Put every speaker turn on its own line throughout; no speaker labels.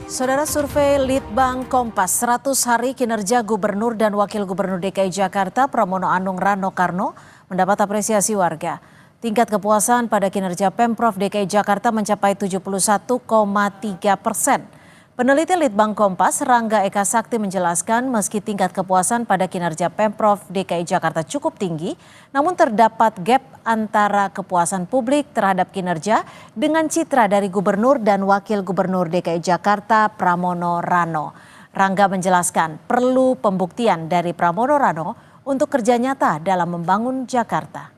Saudara, survei Litbang Kompas 100 hari kinerja Gubernur dan Wakil Gubernur DKI Jakarta Pramono Anung Rano Karno mendapat apresiasi warga. Tingkat kepuasan pada kinerja Pemprov DKI Jakarta mencapai 71,3%. Peneliti Litbang Kompas Rangga Eka Sakti menjelaskan meski tingkat kepuasan pada kinerja Pemprov DKI Jakarta cukup tinggi, namun terdapat gap antara kepuasan publik terhadap kinerja dengan citra dari Gubernur dan Wakil Gubernur DKI Jakarta Pramono Rano. Rangga menjelaskan perlu pembuktian dari Pramono Rano untuk kerja nyata dalam membangun Jakarta.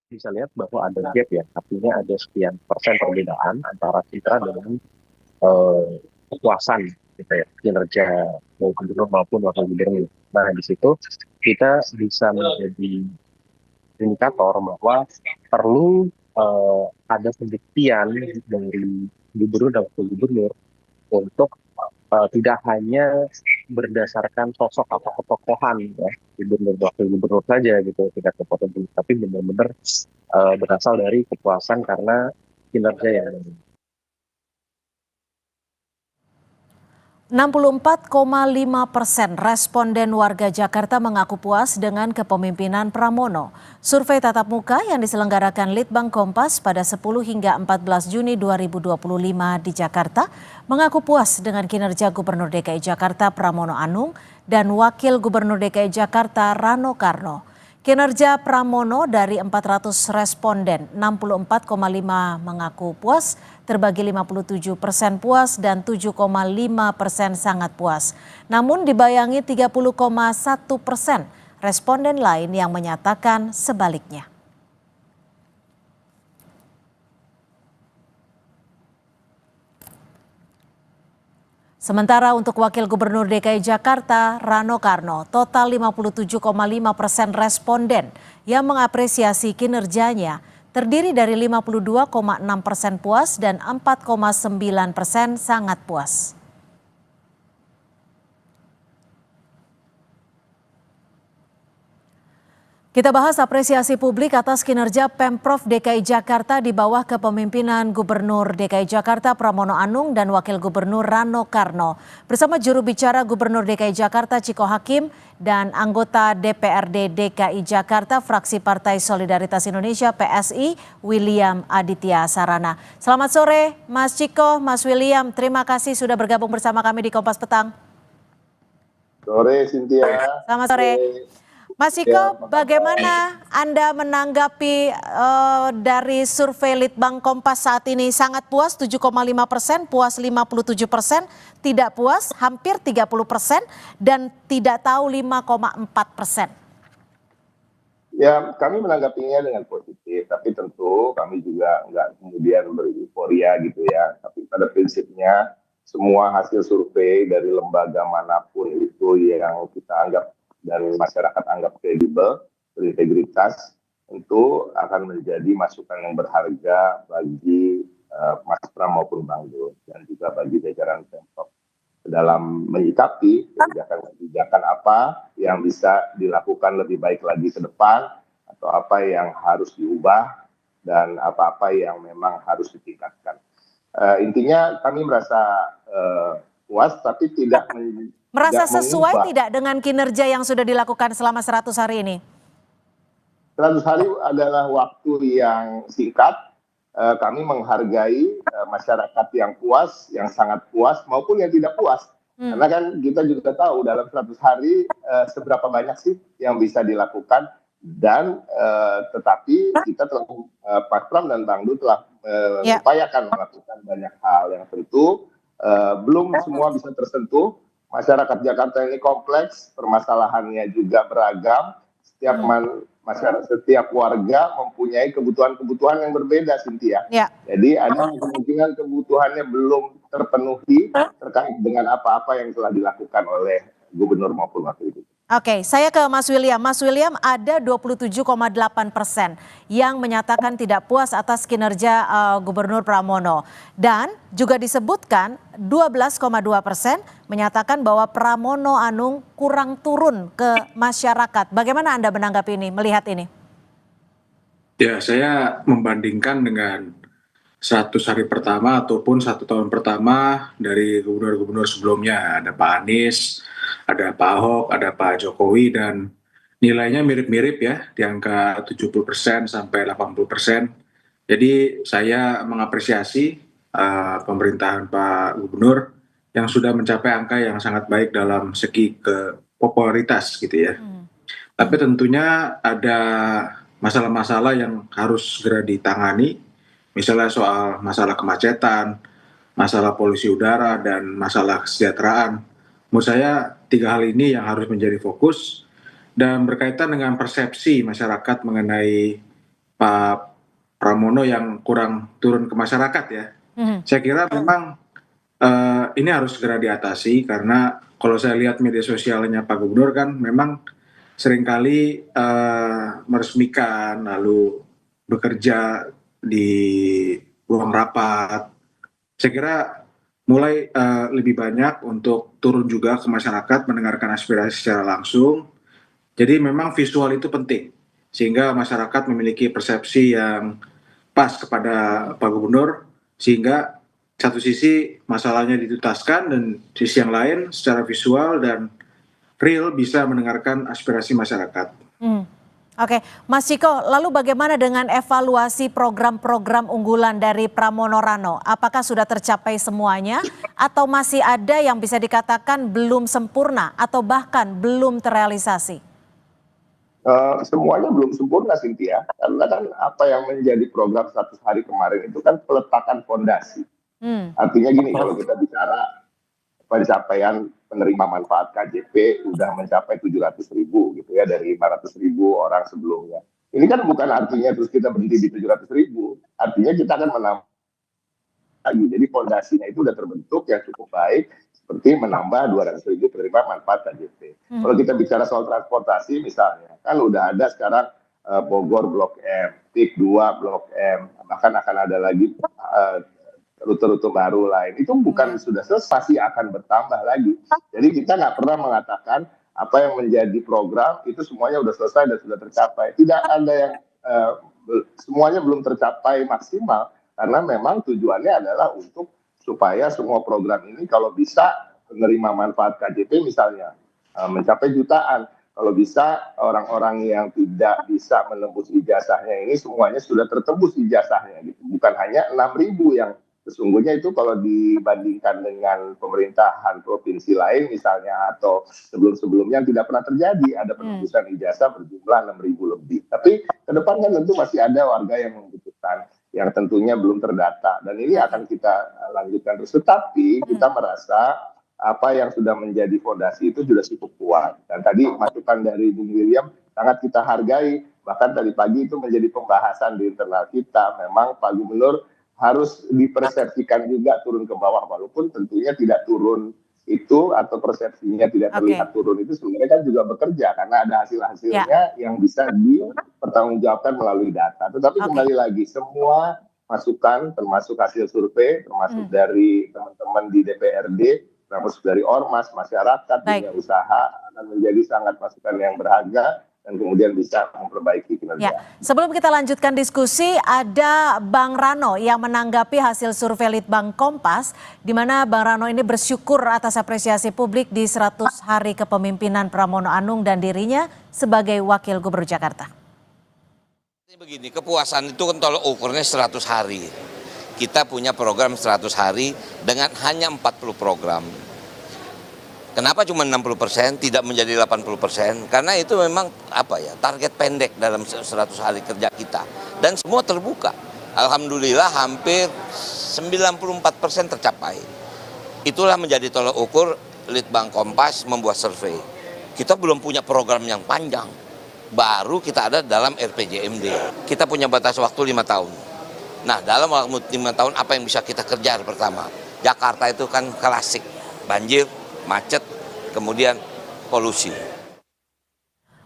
Bisa lihat bahwa ada gap ya, artinya ada sekian persen perbedaan antara citra dengan kepuasan gitu ya, kinerja gubernur maupun wakil gubernur. Nah di situ kita bisa menjadi indikator bahwa perlu ada pembuktian dari gubernur dan wakil gubernur untuk tidak hanya berdasarkan sosok atau ketokohan ya, gubernur wakil gubernur saja gitu, tidak kepotensi, tapi benar-benar berasal dari kepuasan karena kinerja yang
64,5% responden warga Jakarta mengaku puas dengan kepemimpinan Pramono. Survei tatap muka yang diselenggarakan Litbang Kompas pada 10 hingga 14 Juni 2025 di Jakarta mengaku puas dengan kinerja Gubernur DKI Jakarta Pramono Anung dan Wakil Gubernur DKI Jakarta Rano Karno. Kinerja Pramono dari 400 responden, 64,5 mengaku puas, terbagi 57% puas dan 7,5% sangat puas. Namun dibayangi 30,1% responden lain yang menyatakan sebaliknya. Sementara untuk Wakil Gubernur DKI Jakarta, Rano Karno, total 57,5% responden yang mengapresiasi kinerjanya terdiri dari 52,6% puas dan 4,9% sangat puas. Kita bahas apresiasi publik atas kinerja Pemprov DKI Jakarta di bawah kepemimpinan Gubernur DKI Jakarta Pramono Anung dan Wakil Gubernur Rano Karno. Bersama juru bicara Gubernur DKI Jakarta Ciko Hakim dan anggota DPRD DKI Jakarta fraksi Partai Solidaritas Indonesia PSI William Aditya Sarana. Selamat sore Mas Ciko, Mas William, terima kasih sudah bergabung bersama kami di Kompas Petang.
Sore Cynthia.
Selamat sore. Mas Ciko, bagaimana Anda menanggapi dari survei Litbang Kompas saat ini? Sangat puas 7,5%, puas 57%, tidak puas hampir 30%, dan tidak tahu 5,4%.
Ya, kami menanggapinya dengan positif, tapi tentu kami juga nggak kemudian bereuforia gitu ya. Tapi pada prinsipnya semua hasil survei dari lembaga manapun itu yang kita anggap dan masyarakat anggap kredibel, berintegritas, tentu akan menjadi masukan yang berharga bagi Mas Pram maupun Bang Dul, dan juga bagi jajaran Pemprov dalam menyikapi kebijakan apa yang bisa dilakukan lebih baik lagi ke depan, atau apa yang harus diubah, dan apa-apa yang memang harus ditingkatkan. Intinya kami merasa puas, tapi tidak
merasa sesuai tidak dengan kinerja yang sudah dilakukan selama 100 hari ini?
100 hari adalah waktu yang singkat. Kami menghargai masyarakat yang puas, yang sangat puas, maupun yang tidak puas. Karena kan kita juga tahu dalam 100 hari seberapa banyak sih yang bisa dilakukan. Dan tetapi kita telah, Pak Pram dan Bang Du telah mengupayakan melakukan banyak hal yang tentu belum semua bisa tersentuh. Masyarakat Jakarta ini kompleks, permasalahannya juga beragam. Setiap warga mempunyai kebutuhan-kebutuhan yang berbeda, Cynthia. Jadi ada kemungkinan kebutuhannya belum terpenuhi terkait dengan apa-apa yang telah dilakukan oleh gubernur maupun wakil gubernur.
Oke, saya ke Mas William. Mas William, ada 27,8% yang menyatakan tidak puas atas kinerja Gubernur Pramono. Dan juga disebutkan 12,2% menyatakan bahwa Pramono Anung kurang turun ke masyarakat. Bagaimana Anda menanggapi ini, melihat ini?
Ya, saya membandingkan dengan 100 hari pertama ataupun 1 tahun pertama dari gubernur-gubernur sebelumnya. Ada Pak Anies, ada Pak Ahok, ada Pak Jokowi, dan nilainya mirip-mirip ya, di angka 70% sampai 80%. Jadi saya mengapresiasi pemerintahan Pak Gubernur yang sudah mencapai angka yang sangat baik dalam segi ke popularitas gitu ya. Tapi tentunya ada masalah-masalah yang harus segera ditangani, misalnya soal masalah kemacetan, masalah polusi udara, dan masalah kesejahteraan. Menurut saya 3 hal ini yang harus menjadi fokus dan berkaitan dengan persepsi masyarakat mengenai Pak Pramono yang kurang turun ke masyarakat ya. Saya kira memang ini harus segera diatasi karena kalau saya lihat media sosialnya Pak Gubernur kan memang seringkali meresmikan lalu bekerja di ruang rapat. Saya kira mulai lebih banyak untuk turun juga ke masyarakat mendengarkan aspirasi secara langsung. Jadi memang visual itu penting sehingga masyarakat memiliki persepsi yang pas kepada Pak Gubernur sehingga satu sisi masalahnya dituntaskan dan sisi yang lain secara visual dan real bisa mendengarkan aspirasi masyarakat.
Oke, Mas Ciko, lalu bagaimana dengan evaluasi program-program unggulan dari Pramono Rano? Apakah sudah tercapai semuanya atau masih ada yang bisa dikatakan belum sempurna atau bahkan belum terrealisasi?
Semuanya belum sempurna, Cynthia. Karena kan apa yang menjadi program 100 hari kemarin itu kan peletakan fondasi. Artinya gini, kalau kita bicara pencapaian penerima manfaat KJP udah mencapai 700.000 gitu ya dari 500.000 orang sebelumnya. Ini kan bukan artinya terus kita berhenti di 700.000, artinya kita akan menambah lagi. Jadi fondasinya itu udah terbentuk yang cukup baik, seperti menambah 200.000 penerima manfaat KJP. Kalau kita bicara soal transportasi misalnya, kan udah ada sekarang Bogor Blok M, PIK 2 Blok M, bahkan akan ada lagi rute-rute baru lain. Itu bukan sudah selesai, pasti akan bertambah lagi. Jadi kita nggak pernah mengatakan apa yang menjadi program itu semuanya sudah selesai dan sudah tercapai. Tidak ada yang semuanya belum tercapai maksimal karena memang tujuannya adalah untuk supaya semua program ini kalau bisa penerima manfaat KJP misalnya mencapai jutaan. Kalau bisa orang-orang yang tidak bisa menembus ijazahnya ini semuanya sudah tertembus ijazahnya gitu. Bukan hanya 6.000 yang sesungguhnya itu kalau dibandingkan dengan pemerintahan provinsi lain misalnya atau sebelum-sebelumnya tidak pernah terjadi ada penembusan ijazah berjumlah 6.000 lebih. Tapi ke depan kan tentu masih ada warga yang membutuhkan yang tentunya belum terdata dan ini akan kita lanjutkan terus. Tetapi kita merasa apa yang sudah menjadi fondasi itu sudah cukup kuat. Dan tadi masukan dari Bung William sangat kita hargai. Bahkan tadi pagi itu menjadi pembahasan di internal kita. Memang Pak Gubernur harus dipersepsikan juga turun ke bawah walaupun tentunya tidak turun itu atau persepsinya tidak terlihat turun itu sebenarnya kan juga bekerja karena ada hasil-hasilnya yang bisa dipertanggungjawabkan melalui data. Tetapi kembali lagi semua masukan termasuk hasil survei termasuk dari teman-teman di DPRD termasuk dari ormas masyarakat dunia usaha akan menjadi sangat masukan yang berharga dan kemudian bisa memperbaiki kinerja.
Sebelum kita lanjutkan diskusi, ada Bang Rano yang menanggapi hasil survei Litbang Kompas, di mana Bang Rano ini bersyukur atas apresiasi publik di 100 hari kepemimpinan Pramono Anung dan dirinya sebagai Wakil Gubernur Jakarta.
Begini, kepuasan itu kan tolak ukurnya 100 hari. Kita punya program 100 hari dengan hanya 40 program. Kenapa cuma 60%, tidak menjadi 80%? Karena itu memang target pendek dalam 100 hari kerja kita. Dan semua terbuka. Alhamdulillah hampir 94% tercapai. Itulah menjadi tolak ukur Litbang Kompas membuat survei. Kita belum punya program yang panjang. Baru kita ada dalam RPJMD. Kita punya batas waktu 5 tahun. Nah, dalam waktu 5 tahun apa yang bisa kita kerja pertama? Jakarta itu kan klasik. Banjir, macet, kemudian polusi.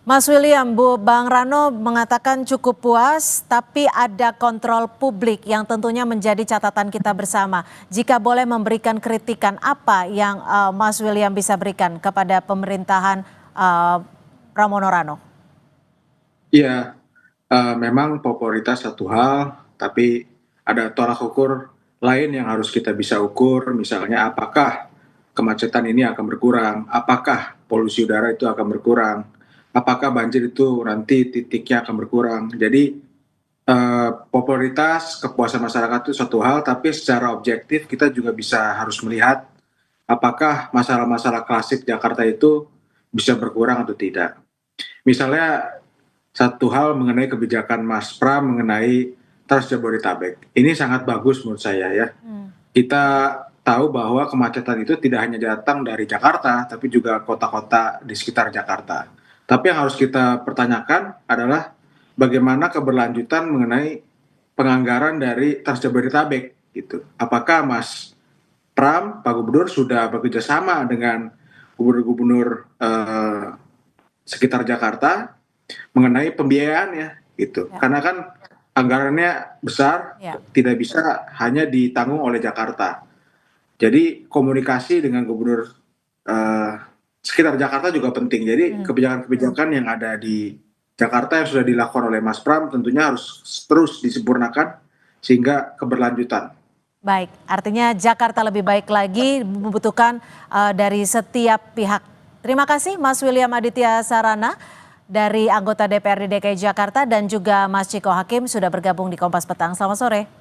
Mas William, Bang Rano mengatakan cukup puas, tapi ada kontrol publik yang tentunya menjadi catatan kita bersama. Jika boleh memberikan kritikan, apa yang Mas William bisa berikan kepada pemerintahan Pramono Rano?
Ya, memang popularitas satu hal, tapi ada tolak ukur lain yang harus kita bisa ukur, misalnya apakah kemacetan ini akan berkurang, apakah polusi udara itu akan berkurang, apakah banjir itu nanti titiknya akan berkurang. Jadi popularitas, kepuasan masyarakat itu satu hal, tapi secara objektif kita juga harus melihat apakah masalah-masalah klasik Jakarta itu bisa berkurang atau tidak. Misalnya satu hal mengenai kebijakan Mas Pram mengenai Trans Jabodetabek. Ini sangat bagus menurut saya ya. Kita tahu bahwa kemacetan itu tidak hanya datang dari Jakarta, tapi juga kota-kota di sekitar Jakarta. Tapi yang harus kita pertanyakan adalah bagaimana keberlanjutan mengenai penganggaran dari Trans Jabodetabek gitu. Apakah Mas Pram, Pak Gubernur sudah bekerja sama dengan gubernur-gubernur sekitar Jakarta mengenai pembiayaannya gitu. Karena kan anggarannya besar, tidak bisa hanya ditanggung oleh Jakarta. Jadi komunikasi dengan gubernur sekitar Jakarta juga penting. Jadi kebijakan-kebijakan yang ada di Jakarta yang sudah dilakukan oleh Mas Pram tentunya harus terus disempurnakan sehingga keberlanjutan.
Baik, artinya Jakarta lebih baik lagi membutuhkan dari setiap pihak. Terima kasih Mas William Aditya Sarana dari anggota DPRD DKI Jakarta dan juga Mas Ciko Hakim sudah bergabung di Kompas Petang. Selamat sore.